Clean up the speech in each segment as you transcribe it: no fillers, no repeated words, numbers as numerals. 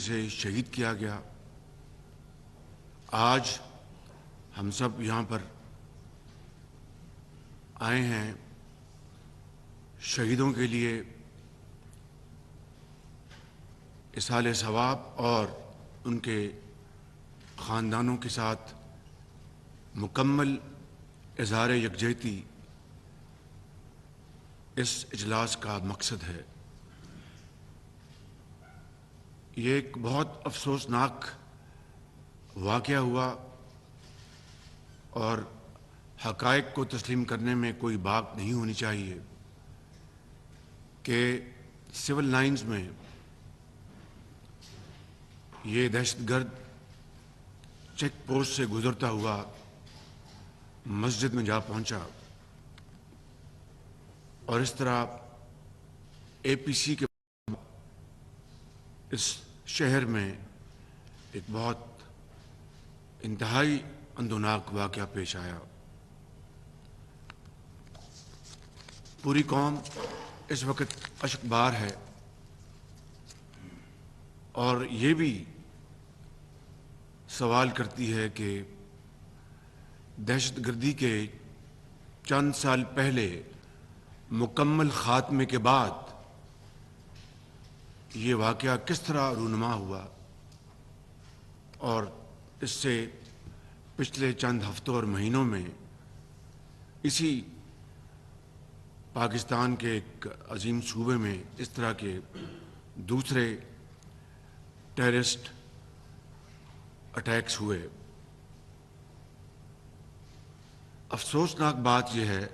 سے شہید کیا گیا۔ آج ہم سب یہاں پر آئے ہیں شہیدوں کے لیے اصالِ ثواب اور ان کے خاندانوں کے ساتھ مکمل اظہار یکجہتی اس اجلاس کا مقصد ہے۔ یہ ایک بہت افسوسناک واقعہ ہوا اور حقائق کو تسلیم کرنے میں کوئی باک نہیں ہونی چاہیے کہ سول لائنز میں یہ دہشت گرد چیک پوسٹ سے گزرتا ہوا مسجد میں جا پہنچا اور اس طرح اے پی سی کے اس شہر میں ایک بہت انتہائی اندوناک واقعہ پیش آیا۔ پوری قوم اس وقت اشکبار ہے اور یہ بھی سوال کرتی ہے کہ دہشت گردی کے چند سال پہلے مکمل خاتمے کے بعد یہ واقعہ کس طرح رونما ہوا اور اس سے پچھلے چند ہفتوں اور مہینوں میں اسی پاکستان کے ایک عظیم صوبے میں اس طرح کے دوسرے ٹیررسٹ اٹیکس ہوئے۔ افسوسناک بات یہ ہے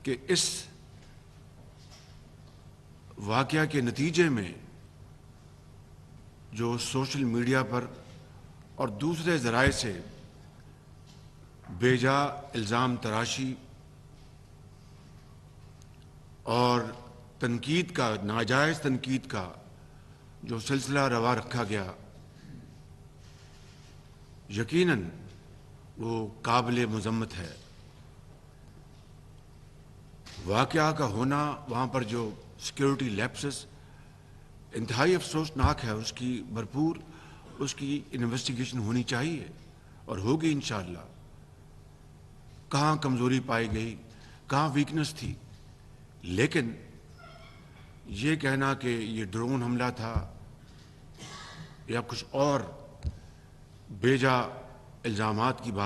کہ اس واقعہ کے نتیجے میں جو سوشل میڈیا پر اور دوسرے ذرائع سے بے جا الزام تراشی اور تنقید کا، ناجائز تنقید کا جو سلسلہ روا رکھا گیا، یقیناً وہ قابل مذمت ہے۔ واقعہ کا ہونا، وہاں پر جو سیکیورٹی لیپسز انتہائی افسوسناک ہے، اس کی بھرپور انویسٹیگیشن ہونی چاہیے اور ہوگی انشاءاللہ۔ کہاں کمزوری پائی گئی، کہاں ویکنس تھی، لیکن یہ کہنا کہ یہ ڈرون حملہ تھا یا کچھ اور بے جا الزامات کی بات